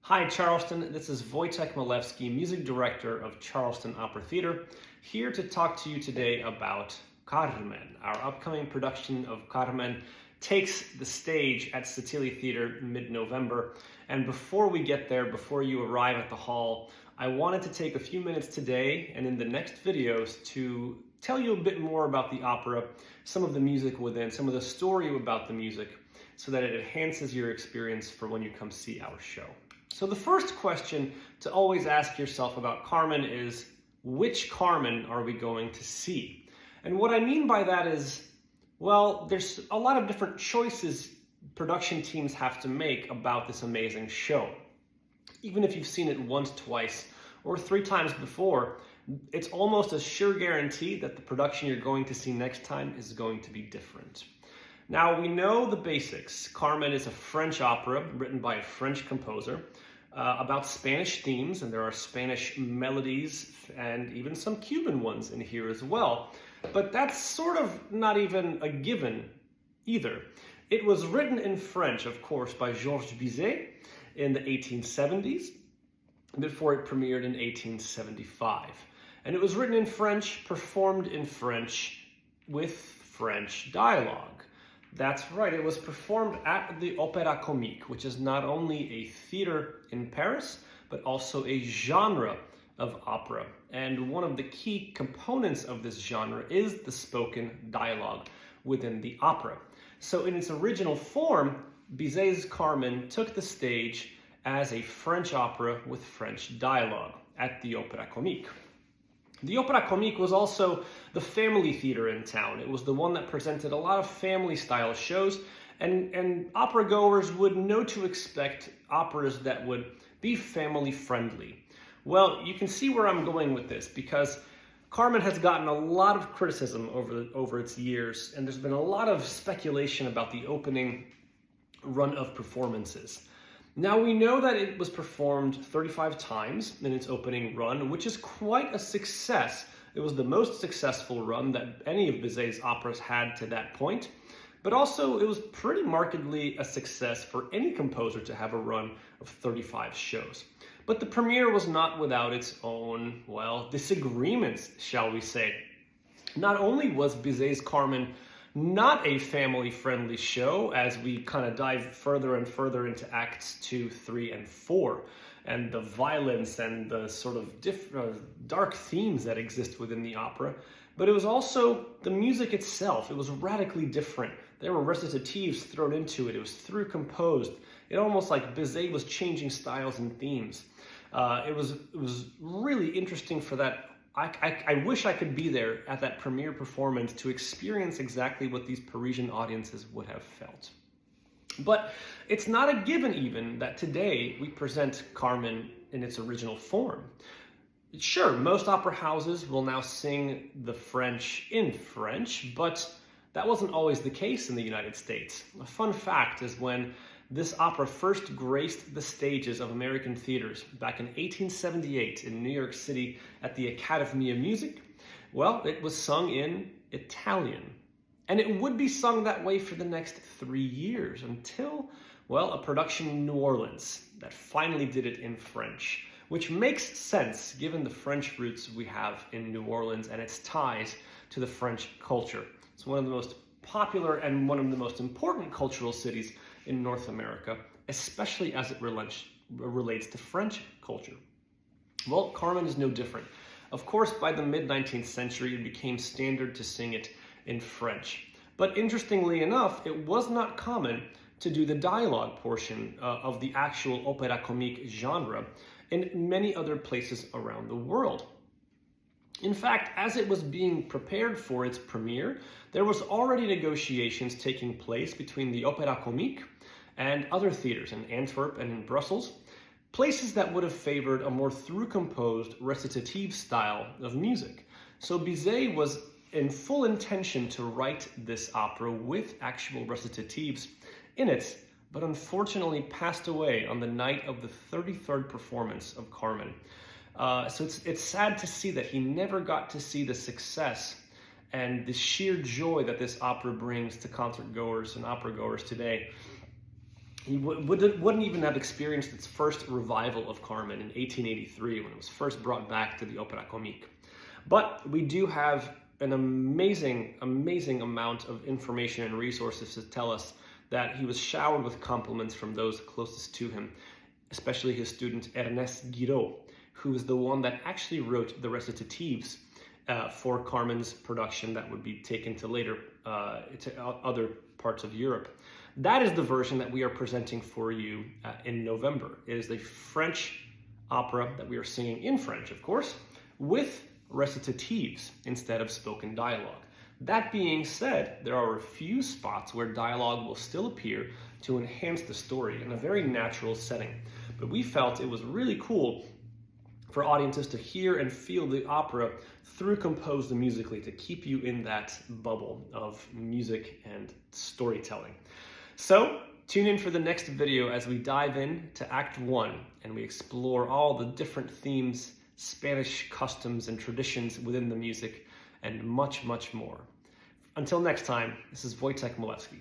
Hi Charleston, this is Wojciech Milewski, Music Director of Charleston Opera Theater, here to talk to you today about Carmen. Our upcoming production of Carmen takes the stage at Sottile Theater mid-November. And before we get there, before you arrive at the hall, I wanted to take a few minutes today and in the next videos to tell you a bit more about the opera, some of the music within, some of the story about the music, so that it enhances your experience for when you come see our show. So the first question to always ask yourself about Carmen is, which Carmen are we going to see? And what I mean by that is, well, there's a lot of different choices production teams have to make about this amazing show. Even if you've seen it once, twice, or 3 times before, it's almost a sure guarantee that the production you're going to see next time is going to be different. Now, we know the basics. Carmen is a French opera written by a French composer about Spanish themes, and there are Spanish melodies and even some Cuban ones in here as well. But that's sort of not even a given either. It was written in French, of course, by Georges Bizet in the 1870s, before it premiered in 1875. And it was written in French, performed in French, with French dialogue. That's right, it was performed at the Opéra Comique, which is not only a theater in Paris, but also a genre of opera. And one of the key components of this genre is the spoken dialogue within the opera. So in its original form, Bizet's Carmen took the stage as a French opera with French dialogue at the Opéra Comique. The Opéra Comique was also the family theater in town. It was the one that presented a lot of family-style shows, and opera goers would know to expect operas that would be family-friendly. Well, you can see where I'm going with this, because Carmen has gotten a lot of criticism over its years, and there's been a lot of speculation about the opening run of performances. Now, we know that it was performed 35 times in its opening run, which is quite a success. It was the most successful run that any of Bizet's operas had to that point, but also it was pretty markedly a success for any composer to have a run of 35 shows. But the premiere was not without its own, well, disagreements, shall we say. Not only was Bizet's Carmen not a family-friendly show, as we kind of dive further and further into Acts 2, 3, and 4, and the violence and the sort of dark themes that exist within the opera, but it was also the music itself. It was radically different. There were recitatives thrown into it. It was through composed. It almost like Bizet was changing styles and themes. It was really interesting for that. I wish I could be there at that premiere performance to experience exactly what these Parisian audiences would have felt. But it's not a given even that today we present Carmen in its original form. Sure, most opera houses will now sing the French in French, but that wasn't always the case in the United States. A fun fact is when this opera first graced the stages of American theaters back in 1878 in New York City at the Academy of Music. Well, it was sung in Italian. And it would be sung that way for the next 3 years until, well, a production in New Orleans that finally did it in French, which makes sense given the French roots we have in New Orleans and its ties to the French culture. It's one of the most popular and one of the most important cultural cities in North America, especially as it relates to French culture. Well, Carmen is no different. Of course, by the mid-19th century, it became standard to sing it in French. But interestingly enough, it was not common to do the dialogue portion of the actual opéra comique genre in many other places around the world. In fact, as it was being prepared for its premiere, there was already negotiations taking place between the Opéra Comique and other theaters in Antwerp and in Brussels, places that would have favored a more through-composed recitative style of music. So Bizet was in full intention to write this opera with actual recitatives in it, but unfortunately passed away on the night of the 33rd performance of Carmen. So it's sad to see that he never got to see the success and the sheer joy that this opera brings to concert goers and opera goers today. he wouldn't even have experienced its first revival of Carmen in 1883 when it was first brought back to the Opera Comique. But we do have an amazing amount of information and resources to tell us that he was showered with compliments from those closest to him, especially his student Ernest Guiraud, who is the one that actually wrote the recitatives for Carmen's production that would be taken to later to other parts of Europe. That is the version that we are presenting for you in November. It is the French opera that we are singing in French, of course, with recitatives instead of spoken dialogue. That being said, there are a few spots where dialogue will still appear to enhance the story in a very natural setting. But we felt it was really cool for audiences to hear and feel the opera through composed musically, to keep you in that bubble of music and storytelling. So tune in for the next video as we dive in to Act 1 and we explore all the different themes, Spanish customs and traditions within the music, and much more. Until next time, this is Wojciech Milewski.